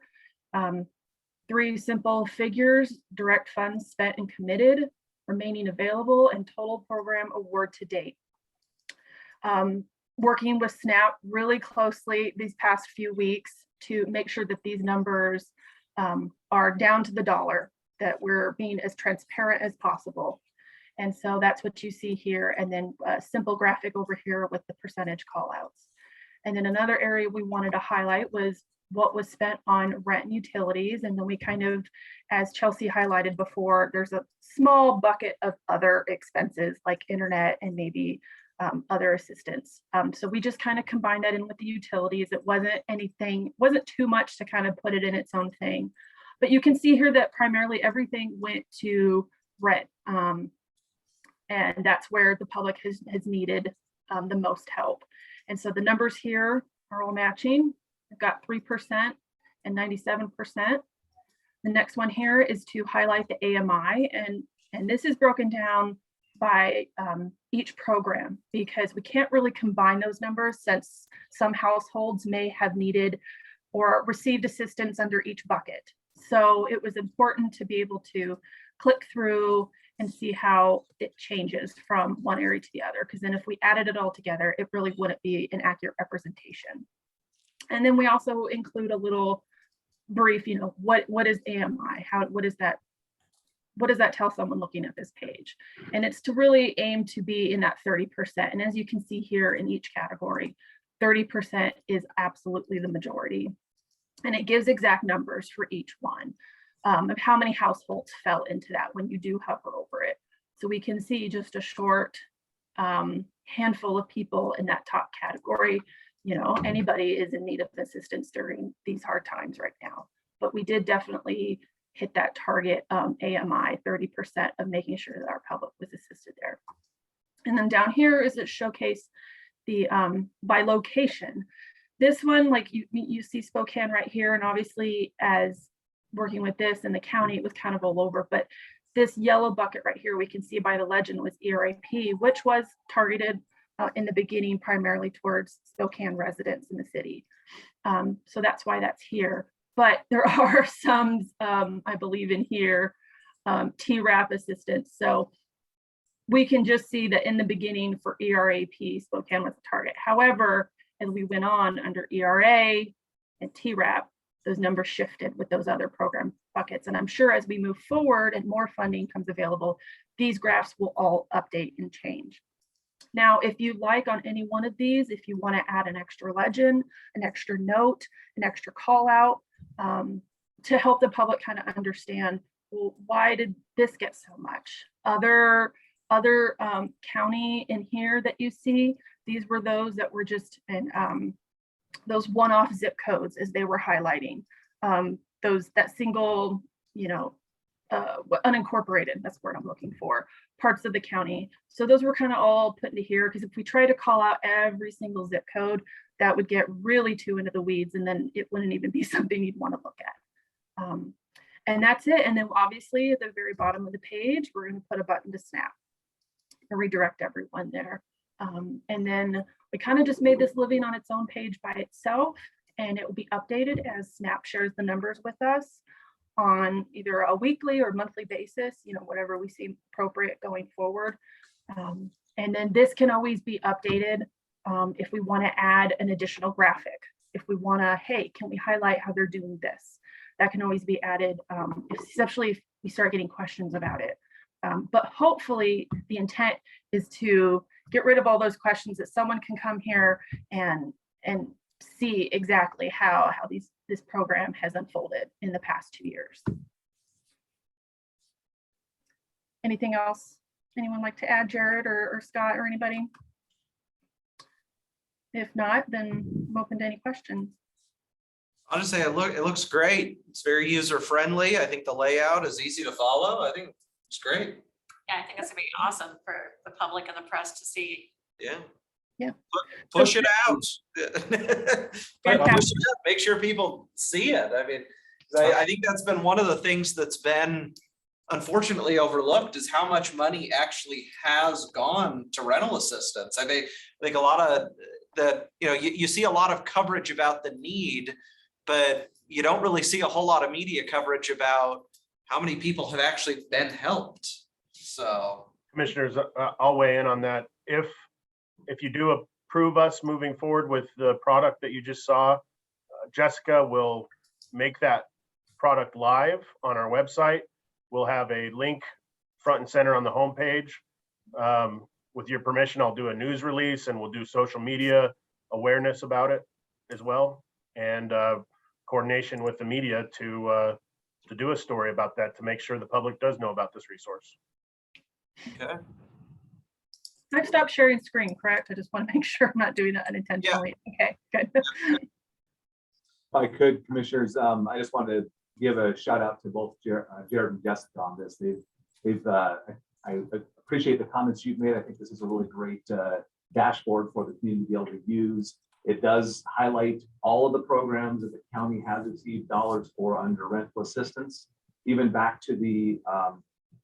3 simple figures: direct funds spent and committed, remaining available, and total program award to date. Working with SNAP really closely these past few weeks, to make sure that these numbers are down to the dollar, that we're being as transparent as possible. And so that's what you see here. And then a simple graphic over here with the percentage call outs. And then another area we wanted to highlight was what was spent on rent and utilities. And then we kind of, as Chelsea highlighted before, there's a small bucket of other expenses like internet and maybe other assistance. So we just kind of combined that in with the utilities. It wasn't too much to kind of put it in its own thing. But you can see here that primarily everything went to rent. And that's where the public has needed the most help. And so the numbers here are all matching. We've got 3% and 97%. The next one here is to highlight the AMI, and this is broken down by each program, because we can't really combine those numbers since some households may have needed or received assistance under each bucket. So it was important to be able to click through and see how it changes from one area to the other, because then if we added it all together, it really wouldn't be an accurate representation. And then we also include a little brief, what is AMI? What does that tell someone looking at this page? And it's to really aim to be in that 30%. And as you can see here in each category, 30% is absolutely the majority. And it gives exact numbers for each one. Of how many households fell into that when you do hover over it. So we can see just a short handful of people in that top category. Anybody is in need of assistance during these hard times right now. But we did definitely hit that target AMI, 30% of making sure that our public was assisted there. And then down here is it showcase the by location. This one, like you see Spokane right here, and obviously as working with this in the county, it was kind of all over, but this yellow bucket right here, we can see by the legend was ERAP, which was targeted in the beginning primarily towards Spokane residents in the city. So that's why that's here. But there are some, I believe in here, TRAP assistance. So we can just see that in the beginning for ERAP, Spokane was the target. However, as we went on under ERA and TRAP, those numbers shifted with those other program buckets. And I'm sure as we move forward and more funding comes available, these graphs will all update and change. Now, if you like on any one of these, if you want to add an extra legend, an extra note, an extra call out to help the public kind of understand, well, why did this get so much? Other county in here that you see, these were those that were just in those one-off zip codes as they were highlighting that single, unincorporated, that's what I'm looking for, parts of the county. So those were kind of all put into here, because if we try to call out every single zip code, that would get really too into the weeds, and then it wouldn't even be something you'd want to look at. And that's it. And then obviously at the very bottom of the page, we're going to put a button to snap and redirect everyone there. And then we kind of just made this living on its own page by itself, and it will be updated as Snap shares the numbers with us on either a weekly or monthly basis, whatever we see appropriate going forward. And then this can always be updated if we want to add an additional graphic. If we want to, hey, can we highlight how they're doing this? That can always be added, especially if we start getting questions about it. But hopefully the intent is to get rid of all those questions, that someone can come here and see exactly how this program has unfolded in the past 2 years. Anything else anyone like to add, Jared or Scott or anybody? If not, then I'm open to any questions. Honestly, it looks great. It's very user friendly. I think the layout is easy to follow. I think it's great. Yeah, I think it's gonna be awesome for the public and the press to see. Yeah. Yeah. Push it out. Push it out. Make sure people see it. I mean, I think that's been one of the things that's been unfortunately overlooked, is how much money actually has gone to rental assistance. I think a lot of that, you see a lot of coverage about the need, but you don't really see a whole lot of media coverage about how many people have actually been helped. So, Commissioners, I'll weigh in on that. If you do approve us moving forward with the product that you just saw, Jessica will make that product live on our website. We'll have a link front and center on the homepage. With your permission, I'll do a news release and we'll do social media awareness about it as well. And coordination with the media to do a story about that, to make sure the public does know about this resource. Okay. I've stopped sharing screen, correct? I just want to make sure I'm not doing that unintentionally. Okay, good. If I could, commissioners, I just wanted to give a shout out to both Jared and Jessica on this. I appreciate the comments you've made. I think this is a really great dashboard for the community to be able to use. It does highlight all of the programs that the county has received dollars for under rental assistance, even back to the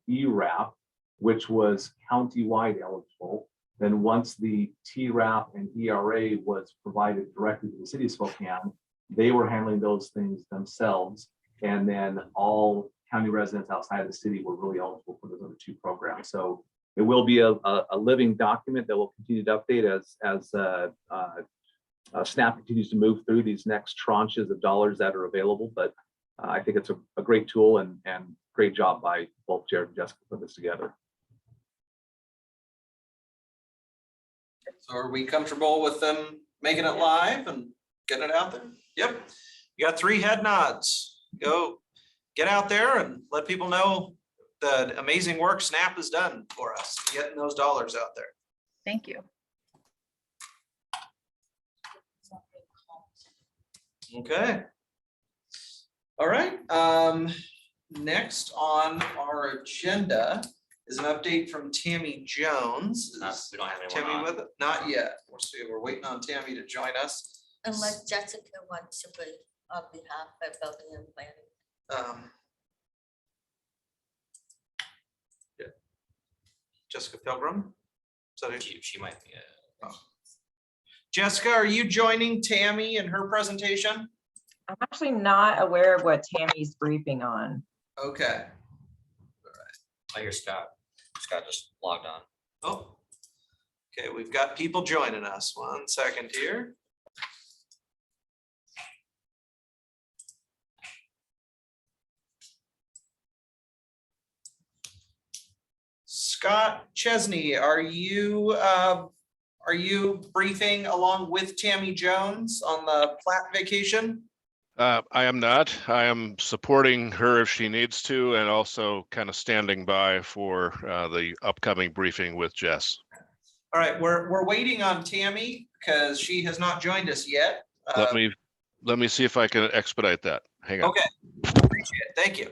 ERAP, which was countywide eligible. Then once the TRAP and ERA was provided directly to the city of Spokane, they were handling those things themselves. And then all county residents outside of the city were really eligible for those other two programs. So it will be a living document that will continue to update as SNAP continues to move through these next tranches of dollars that are available. But I think it's a great tool and great job by both Jared and Jessica to put this together. So are we comfortable with them making it live and getting it out there? Yep. You got 3 head nods. Go get out there and let people know the amazing work SNAP has done for us, getting those dollars out there. Thank you. Okay. All right. Next on our agenda is an update from Tammy Jones. Is We don't have anyone Tammy on. with it? Not yet. We're waiting on Tammy to join us. Unless Jessica wants to put on behalf of building and planning. Yeah. Jessica Pilgrim. So She might be. Jessica, are you joining Tammy in her presentation? I'm actually not aware of what Tammy's briefing on. Okay. I hear Scott. Scott just logged on. Oh. Okay, we've got people joining us. 1 second here. Scott Chesney, are you briefing along with Tammy Jones on the Plat vacation? I am not. I am supporting her if she needs to, and also kind of standing by for the upcoming briefing with Jess. All right, we're waiting on Tammy because she has not joined us yet. Let me see if I can expedite that. Hang on. Okay, appreciate it. Thank you.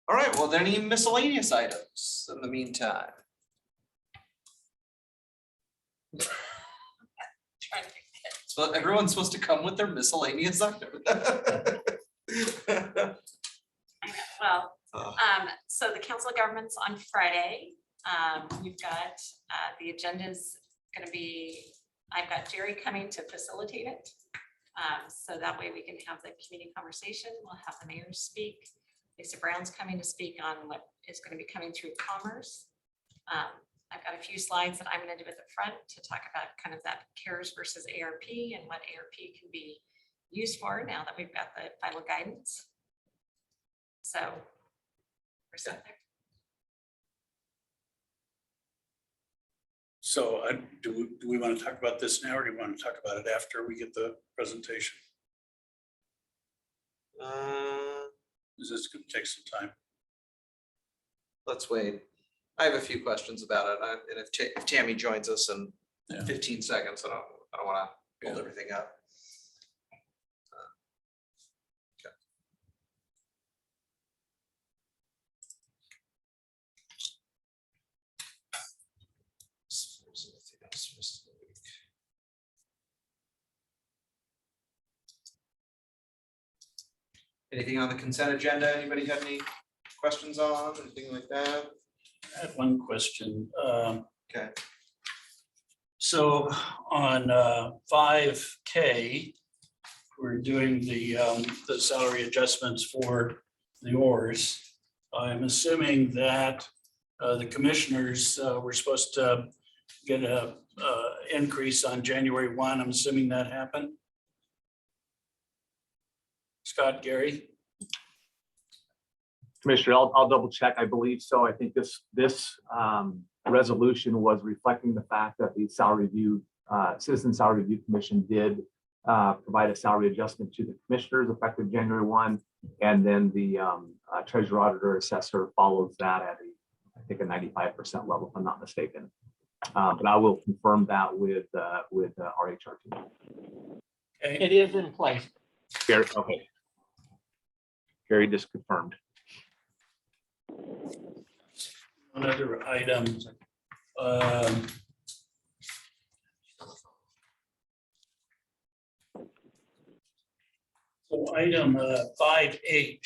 All right, well, then any miscellaneous items in the meantime? So everyone's supposed to come with their miscellaneous item. Well, so the Council of Governments on Friday, we've got, the agenda's gonna be, I've got Jerry coming to facilitate it. So that way we can have the community conversation. We'll have the mayor speak. Lisa Brown's coming to speak on what is going to be coming through commerce. I've got a few slides that I'm going to do at the front to talk about kind of that CARES versus ARP and what ARP can be used for now that we've got the final guidance. So we're set there. So do we want to talk about this now, or do we want to talk about it after we get the presentation? Is this going to take some time? Let's wait. I have a few questions about it. And if Tammy joins us in 15 seconds, I don't want to build everything up. Anything on the consent agenda? Anybody have any questions on, anything like that? I had one question. Okay. So on 5K, we're doing the salary adjustments for the oars. I'm assuming that the commissioners were supposed to get a increase on January 1. I'm assuming that happened. Scott, Gary. Commissioner, I'll double check. I believe so. I think this resolution was reflecting the fact that the Citizen Salary Review Commission did provide a salary adjustment to the commissioners effective January 1. And then the treasurer, auditor, assessor follows that at I think a 95% level, if I'm not mistaken. But I will confirm that with our HR team. Okay. It is in place. Gary, okay. Gary just confirmed. Another item. So item 5H.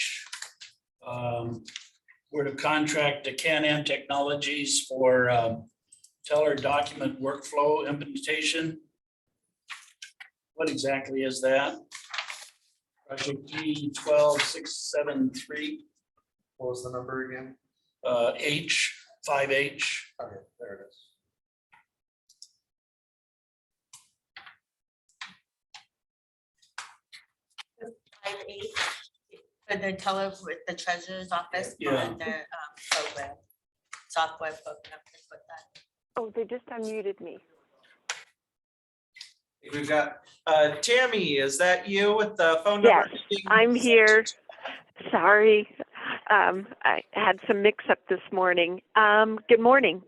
We're to contract to Can-Am Technologies for teller document workflow implementation. What exactly is that? Project E12673. What was the number again? 5H. Okay, there it is. For the teller with the treasurer's office Yeah. on their program, software program, things like that. Oh, they just unmuted me. We've got Tammy, is that you with the phone number? Yes, I'm here. Sorry, I had some mix-up this morning. Good morning.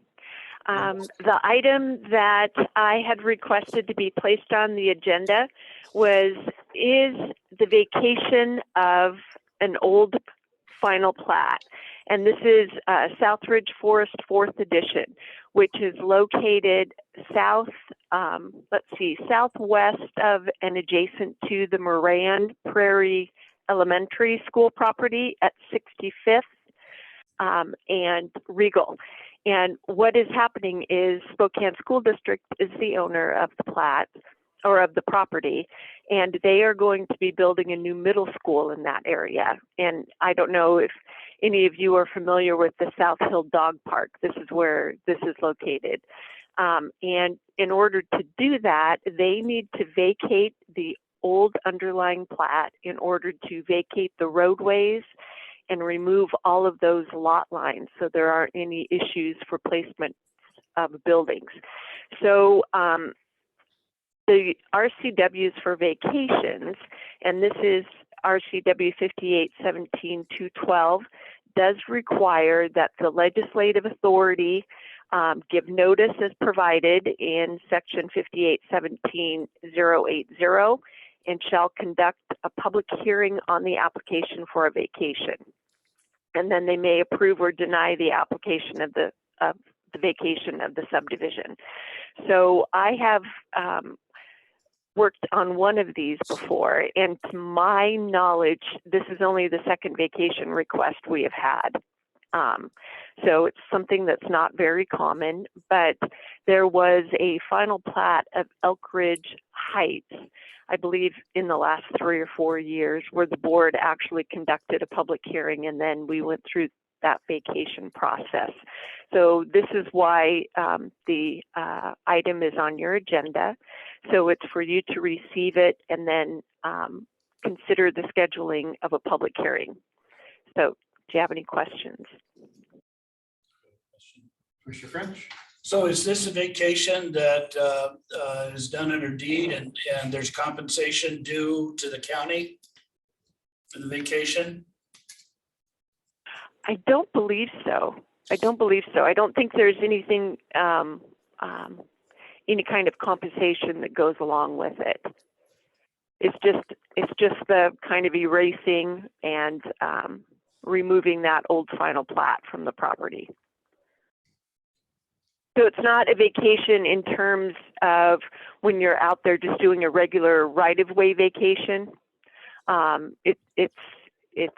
The item that I had requested to be placed on the agenda is the vacation of an old final plat. And this is Southridge Forest 4th Edition, which is located southwest of and adjacent to the Moran Prairie Elementary School property at 65th and Regal. And what is happening is Spokane School District is the owner of the plat or of the property, and they are going to be building a new middle school in that area. And I don't know if any of you are familiar with the South Hill Dog Park. This is where this is located. And in order to do that, they need to vacate the old underlying plat in order to vacate the roadways and remove all of those lot lines so there aren't any issues for placement of buildings. So the RCWs for vacations, and this is RCW 5817-212, does require that the legislative authority give notice as provided in section 5817-080 and shall conduct a public hearing on the application for a vacation. And then they may approve or deny the application of the vacation of the subdivision. So I have worked on one of these before, and to my knowledge, this is only the second vacation request we have had. So it's something that's not very common, but there was a final plat of Elk Ridge Heights, I believe in the last 3 or 4 years, where the board actually conducted a public hearing and then we went through that vacation process. So this is why the item is on your agenda. So it's for you to receive it and then consider the scheduling of a public hearing. So do you have any questions? Commissioner French? So is this a vacation that is done under deed and there's compensation due to the county for the vacation? I don't believe so. I don't think there's anything, any kind of compensation that goes along with it. It's just the kind of erasing and removing that old final plat from the property. So it's not a vacation in terms of when you're out there just doing a regular right-of-way vacation. It's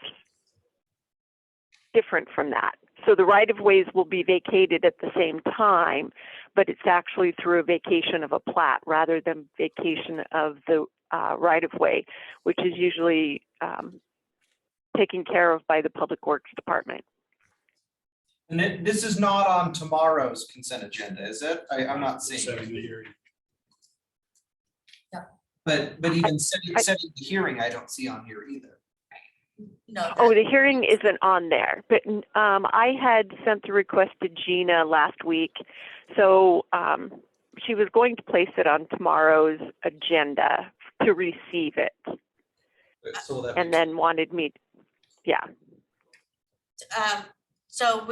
different from that. So the right-of-ways will be vacated at the same time, but it's actually through a vacation of a plat rather than vacation of the right-of-way, which is usually taken care of by the Public Works Department. And this is not on tomorrow's consent agenda, is it? I'm not seeing Setting the it. hearing. But even setting the hearing, I don't see on here either. No. Oh, the hearing isn't on there, but I had sent the request to Gina last week. So she was going to place it on tomorrow's agenda to receive it, So will that and be- then wanted me, yeah. So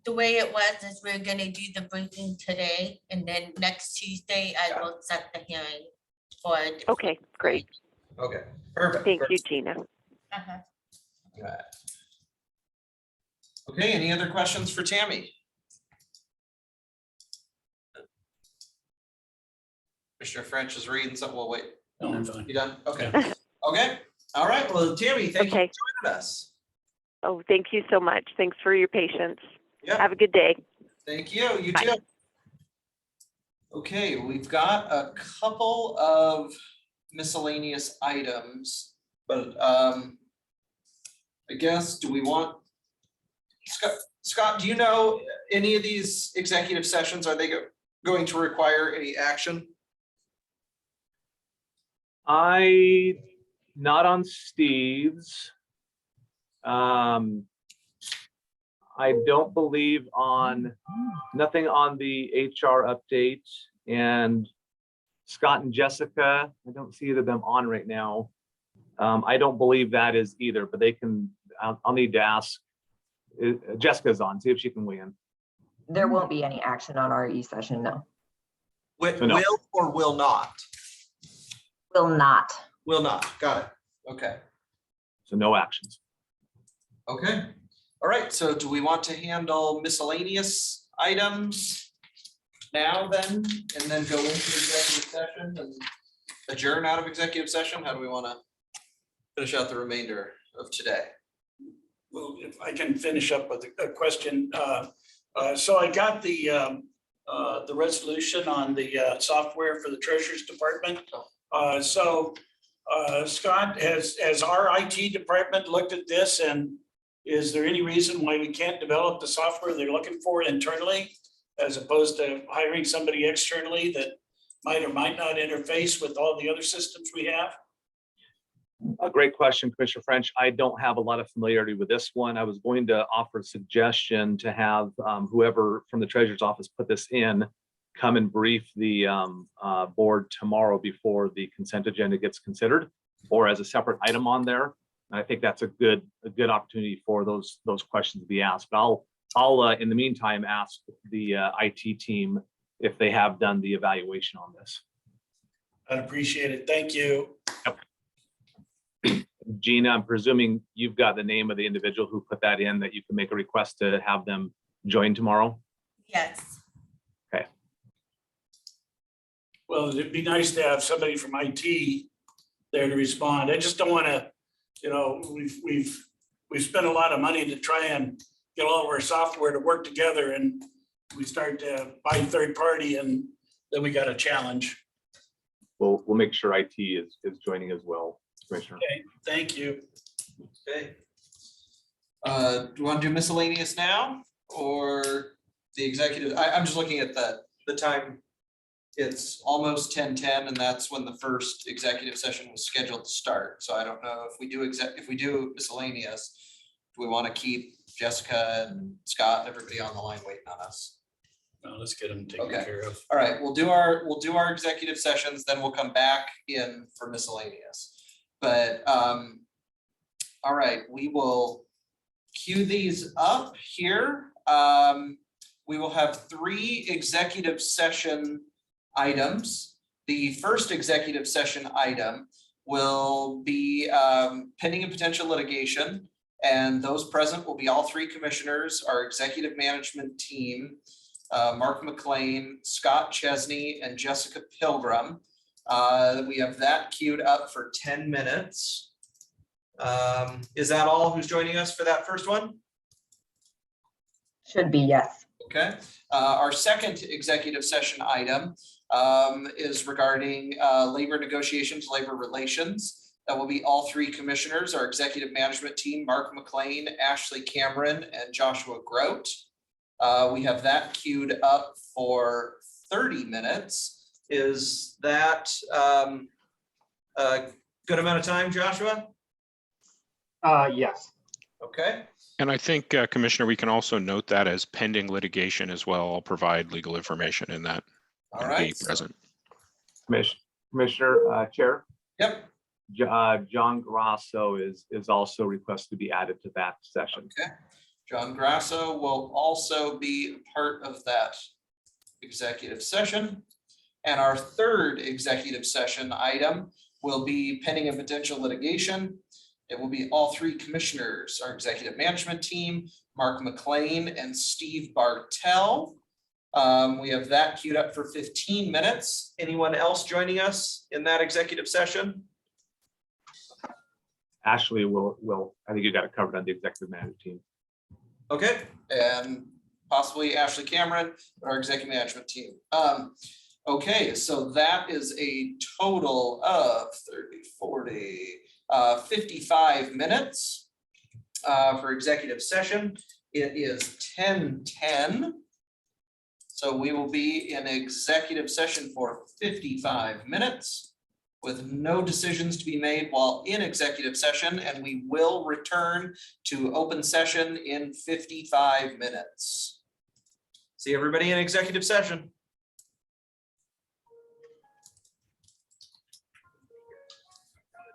the way it was is we're gonna do the briefing today, and then next Tuesday I will set the hearing for. Okay, great. Okay, perfect. Thank you, Gina. Uh-huh. Right. Okay, any other questions for Tammy? Commissioner French is reading something. We'll wait. No, I'm fine. You done? Okay. Okay. All right. Well, Tammy, thank you Okay. for joining us. Oh, thank you so much. Thanks for your patience. Yeah. Have a good day. Thank you. You Bye. too. Okay, we've got a couple of miscellaneous items, but I guess, do we want Scott, do you know any of these executive sessions, are they going to require any action? Not on Steve's. I don't believe nothing on the HR update, and Scott and Jessica, I don't see either of them on right now. I don't believe that is either, but I'll need to ask. Jessica's on, see if she can weigh in. There won't be any action on our e-session, no. Will No. or will not? Will not. Will not. Got it. Okay. So no actions. Okay. All right. So do we want to handle miscellaneous items now then, and then go into executive session and adjourn out of executive session? How do we want to finish out the remainder of today? Well, if I can finish up with a question. So I got the resolution on the software for the Treasurer's Department. Scott, has our IT department looked at this, and is there any reason why we can't develop the software they're looking for internally as opposed to hiring somebody externally that might or might not interface with all the other systems we have? A great question, Commissioner French. I don't have a lot of familiarity with this one. I was going to offer a suggestion to have whoever from the Treasurer's Office put this in come and brief the board tomorrow before the consent agenda gets considered, or as a separate item on there. And I think that's a good opportunity for those questions to be asked. But I'll in the meantime ask the IT team if they have done the evaluation on this. I'd appreciate it. Thank you. Gina, I'm presuming you've got the name of the individual who put that in, that you can make a request to have them join tomorrow? Yes. Okay. Well, it'd be nice to have somebody from IT there to respond. I just don't want to, we've spent a lot of money to try and get all of our software to work together, and we start to buy third party, and then we got a challenge. We'll make sure IT is joining as well, Commissioner. Okay, thank you. Okay. Do you want to do miscellaneous now or the executive? I'm just looking at the time. It's almost 10:10, and that's when the first executive session was scheduled to start. So I don't know if we do miscellaneous, do we want to keep Jessica and Scott and everybody on the line waiting on us? No, let's get them taken Okay. care of. All right, we'll do our executive sessions, then we'll come back in for miscellaneous. But all right, we will queue these up here. We will have 3 executive session items. The first executive session item will be pending and potential litigation, and those present will be all 3 commissioners, our executive management team, Mark McLean, Scott Chesney, and Jessica Pilgrim. We have that queued up for 10 minutes. Is that all who's joining us for that first one? Should be, yes. Okay. Our second executive session item is regarding labor negotiations, labor relations. That will be all 3 commissioners, our executive management team, Mark McLean, Ashley Cameron, and Joshua Grote. We have that queued up for 30 minutes. Is that a good amount of time, Joshua? Yes. Okay, And I think, Commissioner, we can also note that as pending litigation as well. I'll provide legal information in that. all and be right. present. Commissioner, Chair, Yep, John Grasso is also requested to be added to that session. okay. John Grasso will also be part of that executive session. And our third executive session item will be pending and potential litigation. It will be all three commissioners, our executive management team, Mark McLean and Steve Bartell. We have that queued up for 15 minutes. Anyone else joining us in that executive session? Ashley will, I think you got it covered on the executive management team. Okay, and possibly Ashley Cameron, our executive management team. Okay, so that is a total of 30, 40, 55 minutes for executive session. It is 10:10. So we will be in executive session for 55 minutes with no decisions to be made while in executive session, and we will return to open session in 55 minutes. See everybody in executive session.